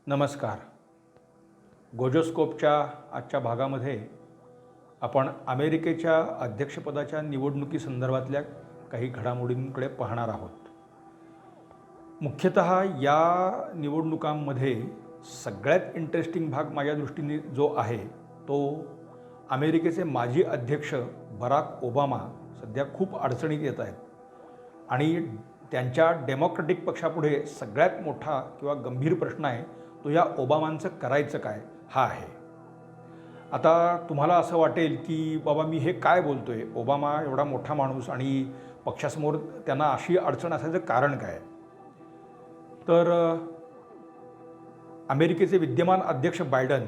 नमस्कार. गोजोस्कोपच्या आजच्या भागामध्ये आपण अमेरिकेच्या अध्यक्षपदाच्या निवडणुकीसंदर्भातल्या काही घडामोडींकडे पाहणार आहोत. मुख्यतः या निवडणुकांमध्ये सगळ्यात इंटरेस्टिंग भाग माझ्या दृष्टीने जो आहे तो अमेरिकेचे माजी अध्यक्ष बराक ओबामा सध्या खूप अडचणीत येत आहेत आणि त्यांच्या डेमोक्रॅटिक पक्षापुढे सगळ्यात मोठा किंवा गंभीर प्रश्न आहे तो या ओबामांचं करायचं काय हा आहे. आता तुम्हाला असं वाटेल की बाबा मी हे काय बोलतोय, ओबामा एवढा मोठा माणूस आणि पक्षासमोर त्यांना अशी अडचण असायचं कारण काय. तर अमेरिकेचे विद्यमान अध्यक्ष बायडन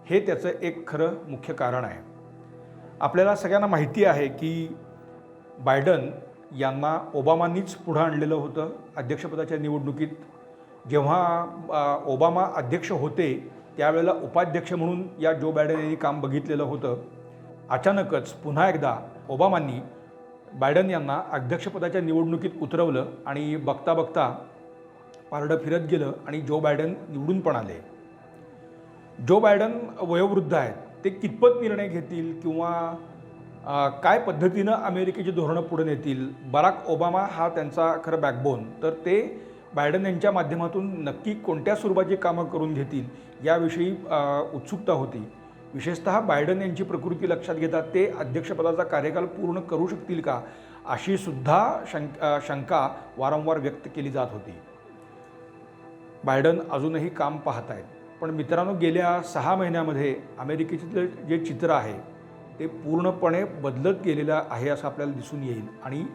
हे त्याचं एक खरं मुख्य कारण आहे. आपल्याला सगळ्यांना माहिती आहे की बायडन यांना ओबामांनीच पुढं आणलेलं होतं अध्यक्षपदाच्या निवडणुकीत. जेव्हा ओबामा अध्यक्ष होते त्यावेळेला उपाध्यक्ष म्हणून या जो बायडन यांनी काम बघितलेलं होतं. अचानकच पुन्हा एकदा ओबामांनी बायडन यांना अध्यक्षपदाच्या निवडणुकीत उतरवलं आणि बघता बघता पारडं फिरत गेलं आणि जो बायडन निवडून पण आले. जो बायडन वयोवृद्ध आहेत, ते कितपत निर्णय घेतील किंवा काय पद्धतीनं अमेरिकेची धोरणं पुढे नेतील, बराक ओबामा हा त्यांचा खरं बॅकबोन, तर ते बायडन यांच्या माध्यमातून नक्की कोणत्या स्वरूपाची कामं करून घेतील याविषयी उत्सुकता होती. विशेषतः बायडन यांची प्रकृती लक्षात घेता ते अध्यक्षपदाचा कार्यकाल पूर्ण करू शकतील का अशी सुद्धा शंका वारंवार व्यक्त केली जात होती. बायडन अजूनही काम पाहत आहेत. पण मित्रांनो, गेल्या 6 महिन्यामध्ये अमेरिकेतील जे चित्र आहे ते पूर्णपणे बदलत गेलेलं आहे असं आपल्याला दिसून येईल. आणि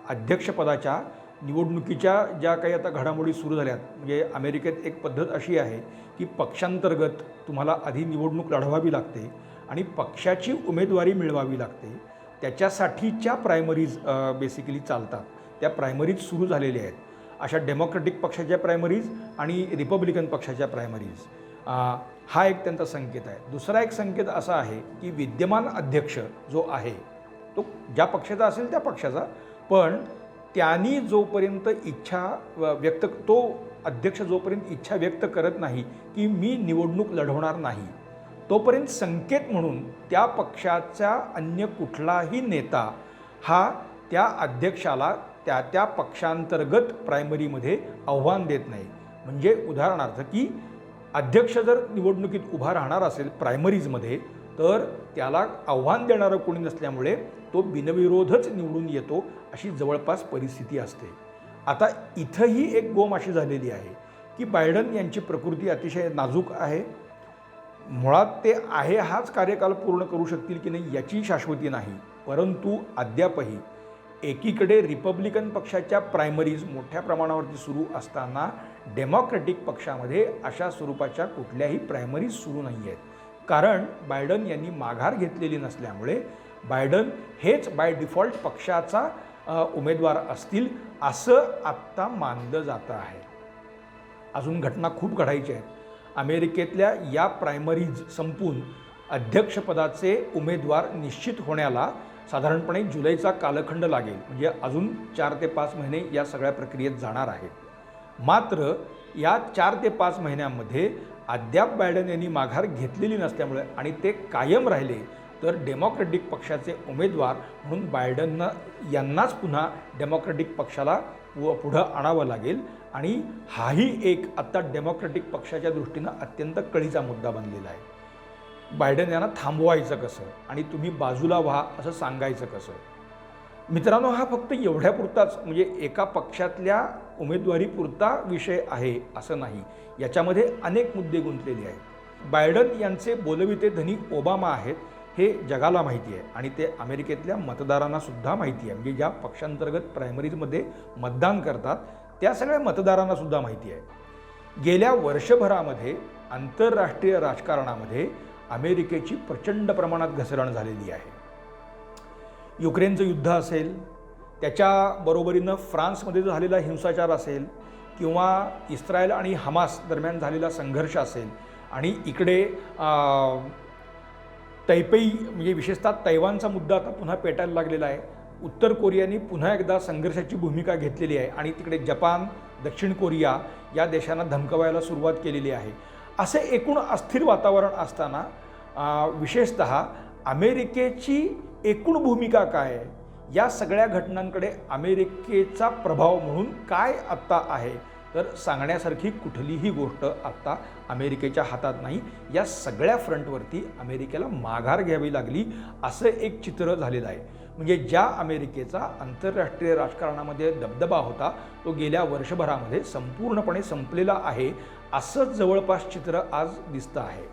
अध्यक्षपदाच्या निवडणुकीच्या ज्या काही आता घडामोडी सुरू झाल्यात, म्हणजे अमेरिकेत एक पद्धत अशी आहे की पक्षांतर्गत तुम्हाला आधी निवडणूक लढवावी लागते आणि पक्षाची उमेदवारी मिळवावी लागते. त्याच्यासाठीच्या प्रायमरीज बेसिकली चालतात. त्या प्रायमरीज सुरू झालेल्या आहेत. अशा डेमोक्रॅटिक पक्षाच्या प्रायमरीज आणि रिपब्लिकन पक्षाच्या प्रायमरीज, हा एक त्यांचा संकेत आहे. दुसरा एक संकेत असा आहे की विद्यमान अध्यक्ष जो आहे तो ज्या पक्षाचा असेल त्या पक्षाचा, पण त्यांनी जोपर्यंत तो अध्यक्ष जोपर्यंत इच्छा व्यक्त करत नाही की मी निवडणूक लढवणार नाही, तोपर्यंत संकेत म्हणून त्या पक्षाचा अन्य कुठलाही नेता हा त्या अध्यक्षाला त्या पक्षांतर्गत प्रायमरीमध्ये आव्हान देत नाही. म्हणजे उदाहरणार्थ की अध्यक्ष जर निवडणुकीत उभा राहणार असेल प्रायमरीजमध्ये, तर त्याला आव्हान देणारं कोणी नसल्यामुळे तो बिनविरोधच निवडून येतो, अशी जवळपास परिस्थिती असते. आता इथंही एक गोम अशी झालेली आहे की बायडन यांची प्रकृती अतिशय नाजूक आहे. मुळात ते आहे हाच कार्यकाल पूर्ण करू शकतील की नाही याची शाश्वती नाही. परंतु अद्यापही एकीकडे रिपब्लिकन पक्षाच्या प्रायमरीज मोठ्या प्रमाणावरती सुरू असताना डेमोक्रॅटिक पक्षामध्ये अशा स्वरूपाच्या कुठल्याही प्रायमरीज सुरू नाही आहेत. कारण बायडन यांनी माघार घेतलेली नसल्यामुळे बायडन हेच बाय डिफॉल्ट पक्षाचा उमेदवार असतील असं आत्ता मानलं जातं आहे. अजून घटना खूप घडायच्या आहेत. अमेरिकेतल्या या प्रायमरीज संपून अध्यक्षपदाचे उमेदवार निश्चित होण्याला साधारणपणे जुलैचा कालखंड लागेल. म्हणजे अजून 4 ते 5 महिने या सगळ्या प्रक्रियेत जाणार आहेत. मात्र या 4 ते 5 महिन्यांमध्ये अद्याप बायडन यांनी माघार घेतलेली नसल्यामुळे आणि ते कायम राहिले तर डेमोक्रॅटिक पक्षाचे उमेदवार म्हणून बायडन यांनाच पुन्हा डेमोक्रॅटिक पक्षाला पुढं आणावं लागेल. आणि हाही एक आत्ता डेमोक्रॅटिक पक्षाच्या दृष्टीनं अत्यंत कळीचा मुद्दा बनलेला आहे. बायडन यांना थांबवायचं कसं आणि तुम्ही बाजूला व्हा असं सांगायचं कसं. मित्रांनो, हा फक्त एवढ्यापुरताच म्हणजे एका पक्षातल्या उमेदवारीपुरता विषय आहे असं नाही. याच्यामध्ये अनेक मुद्दे गुंतलेले आहेत. बायडन यांचे बोलविते धनी ओबामा आहेत हे जगाला माहिती आहे आणि ते अमेरिकेतल्या मतदारांना सुद्धा माहिती आहे. म्हणजे ज्या पक्षांतर्गत प्रायमरीजमध्ये मतदान करतात त्या सगळ्या मतदारांना सुद्धा माहिती आहे. गेल्या वर्षभरामध्ये आंतरराष्ट्रीय राजकारणामध्ये अमेरिकेची प्रचंड प्रमाणात घसरण झालेली आहे. युक्रेनचं युद्ध असेल, त्याच्या बरोबरीनं फ्रान्समध्ये झालेला हिंसाचार असेल किंवा इस्रायल आणि हमास दरम्यान झालेला संघर्ष असेल आणि इकडे तैपेई म्हणजे विशेषतः तैवानचा मुद्दा आता पुन्हा पेटायला लागलेला आहे. उत्तर कोरियाने पुन्हा एकदा संघर्षाची भूमिका घेतलेली आहे आणि तिकडे जपान, दक्षिण कोरिया या देशांना धमकवायला सुरुवात केलेली आहे. असे एकूण अस्थिर वातावरण असताना विशेषतः अमेरिकेची एकूण भूमिका काय आहे, या सगळ्या घटनांकडे अमेरिकेचा प्रभाव म्हणून काय आत्ता आहे, तर सांगण्यासारखी कुठलीही गोष्ट आत्ता अमेरिकेच्या हातात नाही. या सगळ्या फ्रंटवरती अमेरिकेला माघार घ्यावी लागली असं एक चित्र झालेलं आहे. म्हणजे ज्या अमेरिकेचा आंतरराष्ट्रीय राजकारणामध्ये दबदबा होता तो गेल्या वर्षभरामध्ये संपूर्णपणे संपलेला आहे असं जवळपास चित्र आज दिसतं आहे.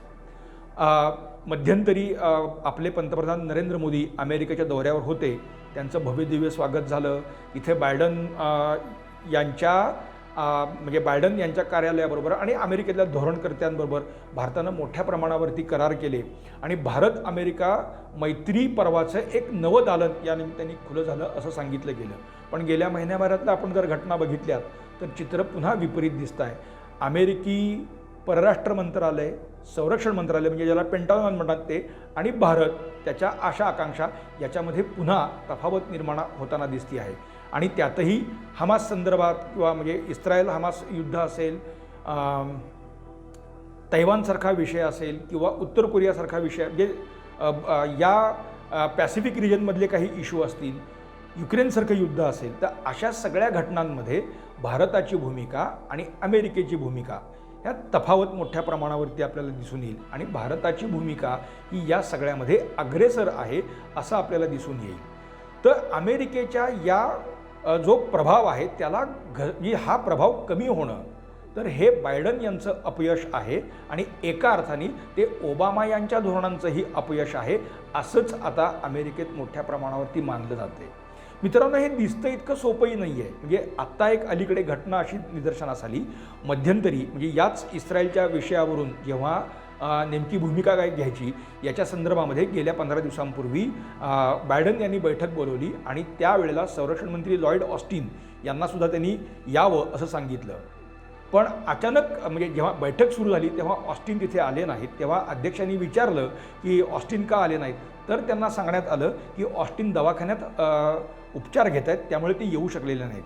मध्यंतरी आपले पंतप्रधान नरेंद्र मोदी अमेरिकेच्या दौऱ्यावर होते. त्यांचं भव्यदिव्य स्वागत झालं. इथे बायडन यांच्या कार्यालयाबरोबर आणि अमेरिकेतल्या धोरणकर्त्यांबरोबर भारतानं मोठ्या प्रमाणावरती करार केले आणि भारत अमेरिका मैत्री पर्वाचं एक नवं दालन या निमित्ताने खुलं झालं असं सांगितलं गेलं. पण गेल्या महिन्याभरातलं आपण जर घटना बघितल्यात तर चित्र पुन्हा विपरीत दिसतं आहे. अमेरिकी परराष्ट्र मंत्रालय, संरक्षण मंत्रालय म्हणजे ज्याला पेंटागॉन म्हणतात ते, आणि भारत त्याच्या आशा आकांक्षा याच्यामध्ये पुन्हा तफावत निर्माण होताना दिसती आहे. आणि त्यातही हमास संदर्भात किंवा म्हणजे इस्रायल हमास युद्ध असेल, तैवानसारखा विषय असेल किंवा उत्तर कोरियासारखा विषय, म्हणजे या पॅसिफिक रिजनमधले काही इश्यू असतील, युक्रेनसारखं युद्ध असेल, तर अशा सगळ्या घटनांमध्ये भारताची भूमिका आणि अमेरिकेची भूमिका ह्या तफावत मोठ्या प्रमाणावरती आपल्याला दिसून येईल. आणि भारताची भूमिका ही या सगळ्यामध्ये अग्रेसर आहे असं आपल्याला दिसून येईल. तर अमेरिकेच्या या जो प्रभाव आहे त्याला हा प्रभाव कमी होणं, तर हे बायडन यांचं अपयश आहे आणि एका अर्थाने ते ओबामा यांच्या धोरणांचंही अपयश आहे असंच आता अमेरिकेत मोठ्या प्रमाणावरती मानलं जाते. मित्रांनो, हे दिसतं इतकं सोपंही नाही आहे. म्हणजे आत्ता एक अलीकडे घटना अशी निदर्शनास आली मध्यंतरी, म्हणजे याच इस्रायलच्या विषयावरून जेव्हा नेमकी भूमिका काय घ्यायची याच्या संदर्भामध्ये गेल्या 15 दिवसांपूर्वी बायडन यांनी बैठक बोलवली आणि त्यावेळेला संरक्षण मंत्री लॉयड ऑस्टिन यांनासुद्धा त्यांनी यावं असं सांगितलं. पण अचानक म्हणजे जेव्हा बैठक सुरू झाली तेव्हा ऑस्टिन तिथे आले नाहीत. तेव्हा अध्यक्षांनी विचारलं की ऑस्टिन का आले नाहीत, तर त्यांना सांगण्यात आलं की ऑस्टिन दवाखान्यात उपचार घेत आहेत त्यामुळे ते येऊ शकलेले नाहीत.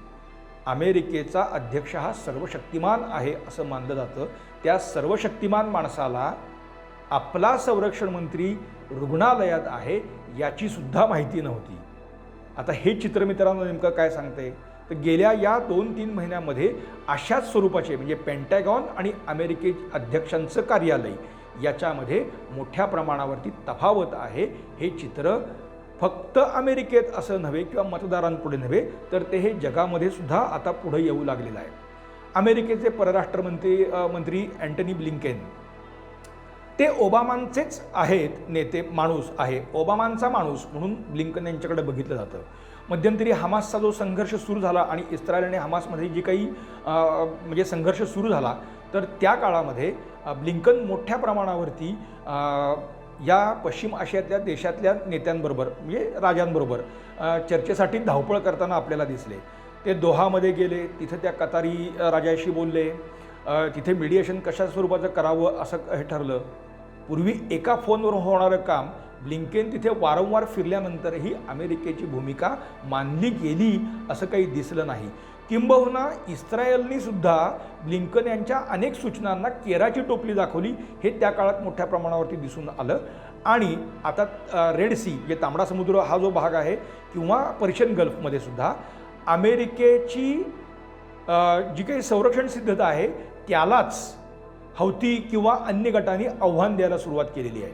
अमेरिकेचा अध्यक्ष हा सर्वशक्तिमान आहे असं मानलं जातं. त्या सर्वशक्तिमान माणसाला आपला संरक्षण मंत्री रुग्णालयात आहे याची सुद्धा माहिती नव्हती. आता हे चित्र मित्रांनो नेमकं काय सांगते, तर गेल्या या 2-3 महिन्यामध्ये अशाच स्वरूपाचे म्हणजे पेंटॅगॉन आणि अमेरिके अध्यक्षांचं कार्यालय याच्यामध्ये मोठ्या प्रमाणावरती तफावत आहे. हे चित्र फक्त अमेरिकेत असं नव्हे किंवा मतदारांपुढे नव्हे, तर ते हे जगामध्ये सुद्धा आता पुढे येऊ लागलेलं आहे. अमेरिकेचे परराष्ट्र मंत्री अँटनी ब्लिंकेन ते ओबामांचेच आहेत नेते, माणूस आहे, ओबामांचा माणूस म्हणून ब्लिंकन यांच्याकडे बघितलं जातं. मध्यंतरी हमासचा जो संघर्ष सुरू झाला आणि इस्रायल आणि हमासमध्ये जी काही म्हणजे संघर्ष सुरू झाला, तर त्या काळामध्ये ब्लिंकन मोठ्या प्रमाणावरती या पश्चिम आशियातल्या देशातल्या नेत्यांबरोबर म्हणजे राजांबरोबर चर्चेसाठी धावपळ करताना आपल्याला दिसले. ते दोहामध्ये गेले, तिथे त्या कतारी राजाशी बोलले, तिथे मीडिएशन कशा स्वरूपाचं करावं असं हे ठरलं. पूर्वी एका फोनवर होणारं काम ब्लिंकेन तिथे वारंवार फिरल्यानंतरही अमेरिकेची भूमिका मानली गेली असं काही दिसलं नाही. किंबहुना इस्रायलनी सुद्धा ब्लिंकन यांच्या अनेक सूचनांना केराची टोपली दाखवली, हे त्या काळात मोठ्या प्रमाणावरती दिसून आलं. आणि आता रेड सी म्हणजे तांबडा समुद्र हा जो भाग आहे किंवा पर्शियन गल्फमध्ये सुद्धा अमेरिकेची जी काही संरक्षण सिद्धता आहे त्यालाच हौती किंवा अन्य गटांनी आव्हान द्यायला सुरुवात केलेली आहे.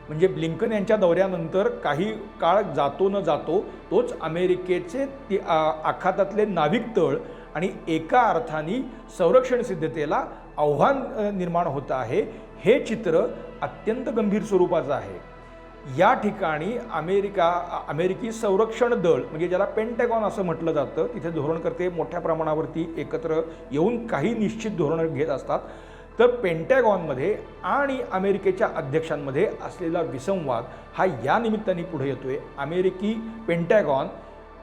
म्हणजे ब्लिंकन यांच्या दौऱ्यानंतर काही काळ जातो न जातो तोच अमेरिकेचे आखातातले नाविक तळ आणि एका अर्थाने संरक्षण सिद्धतेला आव्हान निर्माण होतं आहे. हे चित्र अत्यंत गंभीर स्वरूपाचं आहे. या ठिकाणी अमेरिकी संरक्षण दळ म्हणजे ज्याला पेंटॅगॉन असं म्हटलं जातं, तिथे धोरणकर्ते मोठ्या प्रमाणावरती एकत्र येऊन काही निश्चित धोरणं घेत असतात. तर पेंटॅगॉनमध्ये आणि अमेरिकेच्या अध्यक्षांमध्ये असलेला विसंवाद हा या निमित्ताने पुढे येतोय. अमेरिकी पेंटॅगॉन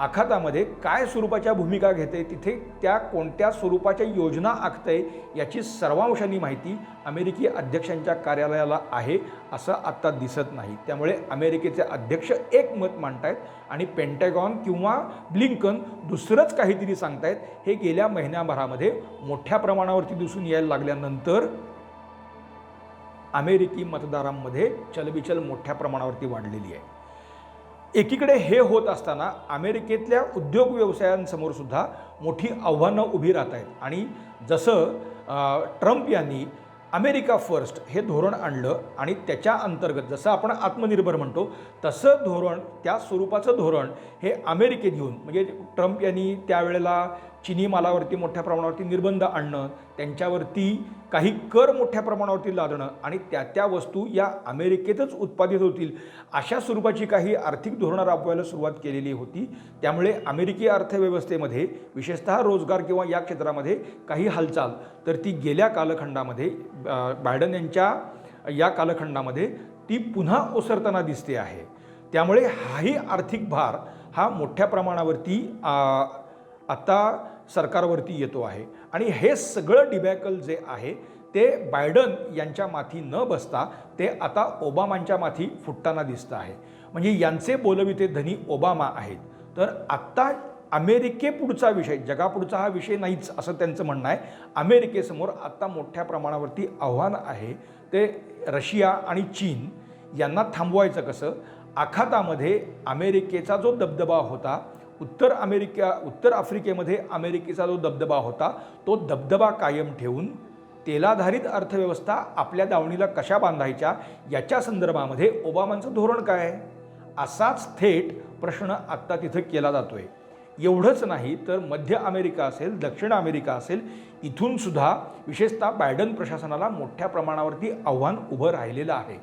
आखातामध्ये काय स्वरूपाच्या भूमिका घेते, तिथे त्या कोणत्या स्वरूपाच्या योजना आखते याची सर्वांशाने माहिती अमेरिकी अध्यक्षांच्या कार्यालयाला आहे असं आत्ता दिसत नाही. त्यामुळे अमेरिकेचे अध्यक्ष एक मत मांडतायत आणि पेंटॅगॉन किंवा ब्लिंकन दुसरंच काहीतरी सांगतायत. हे गेल्या महिन्याभरामध्ये मोठ्या प्रमाणावरती दिसून यायला लागल्यानंतर अमेरिकी मतदारांमध्ये चलबिचल मोठ्या प्रमाणावरती वाढलेली आहे. एकीकडे हे होत असताना अमेरिकेतल्या उद्योग व्यवसायांसमोर सुद्धा मोठी आव्हानं उभी राहत आहेत. आणि जसं ट्रम्प यांनी अमेरिका फर्स्ट हे धोरण आणलं आणि त्याच्या अंतर्गत जसं आपण आत्मनिर्भर म्हणतो तसं धोरण, त्या स्वरूपाचं धोरण हे अमेरिकेत घेऊन, म्हणजे ट्रम्प यांनी त्यावेळेला चिनी मालावरती मोठ्या प्रमाणावरती निर्बंध आणणं, त्यांच्यावरती काही कर मोठ्या प्रमाणावरती लादणं आणि त्या वस्तू या अमेरिकेतच उत्पादित होतील अशा स्वरूपाची काही आर्थिक धोरणं राबवायला सुरुवात केलेली होती. त्यामुळे अमेरिकी अर्थव्यवस्थेमध्ये विशेषतः रोजगार किंवा या क्षेत्रामध्ये काही हालचाल तर ती गेल्या कालखंडामध्ये बायडन यांच्या या कालखंडामध्ये ती पुन्हा ओसरताना दिसते आहे. त्यामुळे हाही आर्थिक भार हा मोठ्या प्रमाणावरती आता सरकारवरती येतो आहे. आणि हे सगळं डिबॅकल जे आहे ते बायडन यांच्या माथी न बसता ते आता ओबामांच्या माथी फुटताना दिसतं आहे. म्हणजे यांचे बोलविते धनी ओबामा आहेत. तर आत्ता अमेरिकेपुढचा विषय, जगापुढचा हा विषय नाहीच असं त्यांचं म्हणणं आहे. अमेरिकेसमोर आत्ता मोठ्या प्रमाणावरती आव्हान आहे ते रशिया आणि चीन यांना थांबवायचं कसं. आखातामध्ये अमेरिकेचा जो दबदबा होता, उत्तर आफ्रिकेमध्ये अमेरिकेचा जो दबदबा होता, तो दबदबा कायम ठेवून तेलाधारित अर्थव्यवस्था आपल्या दावणीला कशा बांधायच्या याच्या संदर्भामध्ये ओबामांचं धोरण काय आहे असाच थेट प्रश्न आत्ता तिथं केला जातोय. एवढंच नाही तर मध्य अमेरिका असेल, दक्षिण अमेरिका असेल, इथून सुद्धा विशेषतः बायडन प्रशासनाला मोठ्या प्रमाणावरती आव्हान उभं राहिलेलं आहे.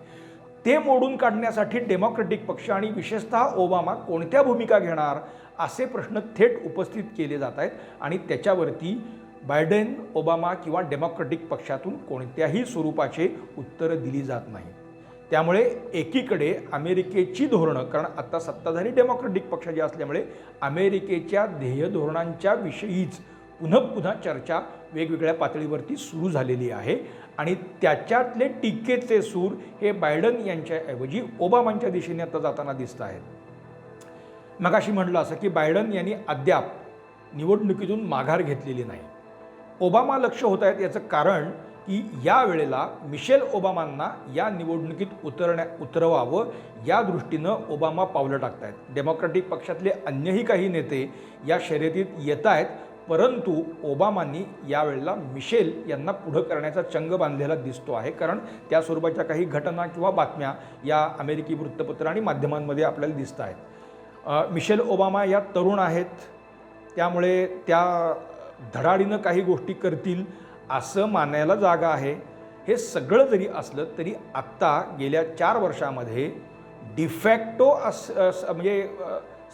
ते मोडून काढण्यासाठी डेमोक्रेटिक पक्ष आणि विशेषतः ओबामा कोणत्या भूमिका घेणार असे प्रश्न थेट उपस्थित केले जात आहेत. आणि त्याच्यावरती बायडन, ओबामा किंवा डेमोक्रेटिक पक्षातून कोणत्याही स्वरूपाचे उत्तरं दिली जात नाही. त्यामुळे एकीकडे अमेरिकेची धोरणं, कारण आत्ता सत्ताधारी डेमोक्रेटिक पक्षाचे असल्यामुळे अमेरिकेच्या ध्येय धोरणांच्या विषयीच पुन्हा चर्चा वेगवेगळ्या पातळीवरती सुरू झालेली आहे. आणि त्याच्यातले टीकेचे सूर हे बायडन यांच्याऐवजी ओबामांच्या दिशेने आता जाताना दिसत आहेत. मगाशी म्हटलं असं की बायडन यांनी अद्याप निवडणुकीतून माघार घेतलेली नाही. ओबामा लक्ष होत आहेत याचं कारण की या वेळेला मिशेल ओबामांना या निवडणुकीत उतरवावं या दृष्टीनं ओबामा पावलं टाकत आहेत. डेमोक्रेटिक पक्षातले अन्यही काही नेते या शर्यतीत येत आहेत, परंतु ओबामांनी यावेळेला मिशेल यांना पुढं करण्याचा चंग बांधलेला दिसतो आहे. कारण त्या स्वरूपाच्या काही घटना किंवा बातम्या या अमेरिकी वृत्तपत्र आणि माध्यमांमध्ये आपल्याला दिसत आहेत. मिशेल ओबामा या तरुण आहेत, त्यामुळे त्या धडाडीनं काही गोष्टी करतील असं मानायला जागा आहे. हे सगळं जरी असलं तरी आत्ता गेल्या 4 वर्षामध्ये डिफॅक्टो म्हणजे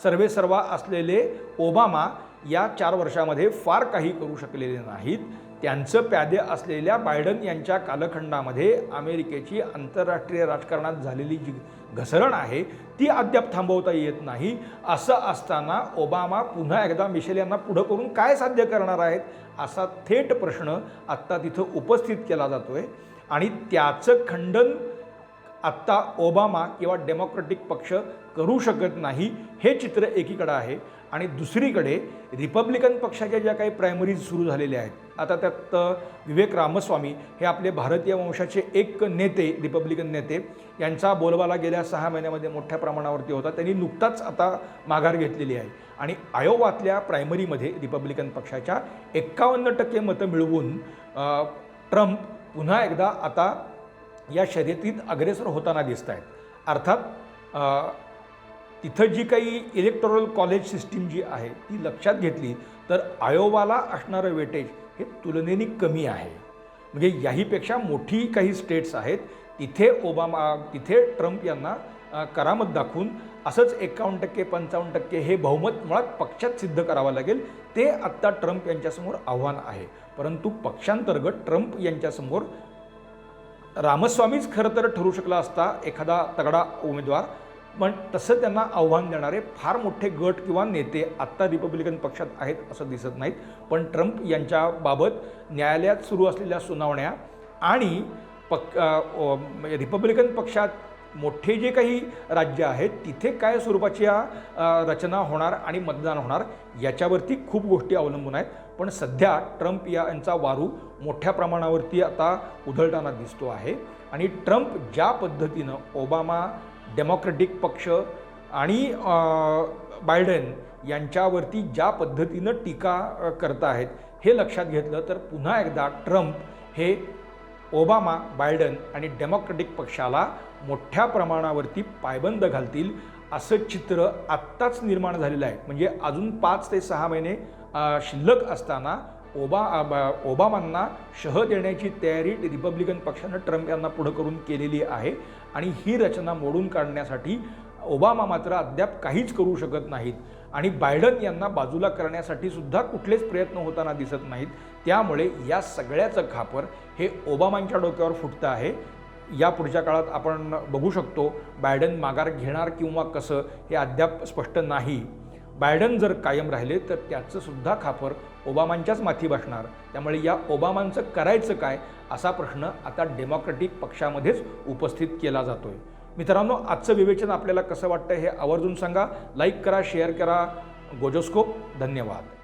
सर्वेसर्वा असलेले ओबामा या 4 वर्षामध्ये फार काही करू शकलेले नाहीत. त्यांचं प्यादे असलेल्या बायडन यांच्या कालखंडामध्ये अमेरिकेची आंतरराष्ट्रीय राजकारणात झालेली जी घसरण आहे ती अद्याप थांबवता येत नाही. असं असताना ओबामा पुन्हा एकदा मिशेल यांना पुढं करून काय साध्य करणार आहेत असा थेट प्रश्न आत्ता तिथं उपस्थित केला जातोय. आणि त्याचं खंडन आत्ता ओबामा किंवा डेमोक्रेटिक पक्ष करू शकत नाही हे चित्र एकीकडे आहे. आणि दुसरीकडे रिपब्लिकन पक्षाच्या ज्या काही प्रायमरीज सुरू झालेल्या आहेत, आता त्यात विवेक रामस्वामी हे आपले भारतीय वंशाचे एक नेते, रिपब्लिकन नेते, यांचा बोलबाला गेल्या 6 महिन्यामध्ये मोठ्या प्रमाणावरती होता. त्यांनी नुकताच आता माघार घेतलेली आहे. आणि आयोवातल्या प्रायमरीमध्ये रिपब्लिकन पक्षाच्या 51% मतं मिळवून ट्रम्प पुन्हा एकदा आता या शर्यतीत अग्रेसर होताना दिसत आहेत. अर्थात तिथं जी काही इलेक्टोरल कॉलेज सिस्टीम जी आहे ती लक्षात घेतली तर आयोवाला असणारं वेटेज हे तुलनेने कमी आहे. म्हणजे याहीपेक्षा मोठी काही स्टेट्स आहेत तिथे ट्रम्प यांना करामत दाखवून असंच 51% 55% हे बहुमत मुळात पक्षात सिद्ध करावं लागेल. ते आत्ता ट्रम्प यांच्यासमोर आव्हान आहे. परंतु पक्षांतर्गत ट्रम्प यांच्यासमोर रामस्वामीच खरं तर ठरू शकला असता एखादा तगडा उमेदवार. पण तसं त्यांना आव्हान देणारे फार मोठे गट किंवा नेते आत्ता रिपब्लिकन पक्षात आहेत असं दिसत नाहीत. पण ट्रम्प यांच्याबाबत न्यायालयात सुरू असलेल्या सुनावण्या आणि रिपब्लिकन पक्षात मोठे जे काही राज्य आहेत तिथे काय स्वरूपाची रचना होणार आणि मतदान होणार याच्यावरती खूप गोष्टी अवलंबून आहेत. पण सध्या ट्रम्प यांचा वारू मोठ्या प्रमाणावरती आता उधळताना दिसतो आहे आणि ट्रम्प ज्या पद्धतीनं ओबामा, डेमोक्रॅटिक पक्ष आणि बायडन यांच्यावरती ज्या पद्धतीनं टीका करत आहेत हे लक्षात घेतलं तर पुन्हा एकदा ट्रम्प हे ओबामा, बायडन आणि डेमोक्रॅटिक पक्षाला मोठ्या प्रमाणावरती पायबंद घालतील असं चित्र आत्ताच निर्माण झालेलं आहे. म्हणजे अजून 5 ते 6 महिने शिल्लक असताना ओबामांना शह देण्याची तयारी रिपब्लिकन पक्षानं ट्रम्प यांना पुढं करून केलेली आहे आणि ही रचना मोडून काढण्यासाठी ओबामा मात्र अद्याप काहीच करू शकत नाहीत आणि बायडन यांना बाजूला करण्यासाठी सुद्धा कुठलेच प्रयत्न होताना दिसत नाहीत. त्यामुळे या सगळ्याचं खापर हे ओबामांच्या डोक्यावर फुटतं आहे. या पुढच्या काळात आपण बघू शकतो बायडन माघार घेणार किंवा कसं हे अद्याप स्पष्ट नाही. बायडन जर कायम राहिले तर त्याचं सुद्धा खापर ओबामांच्याच माथी बसणार. त्यामुळे या ओबामांचं करायचं काय असा प्रश्न आता डेमोक्रॅटिक पक्षामध्येच उपस्थित केला जातोय. मित्रांनो, आजचं विवेचन आपल्याला कसं वाटतं हे आवर्जून सांगा. लाईक करा, शेअर करा. गोजोस्कोप. धन्यवाद.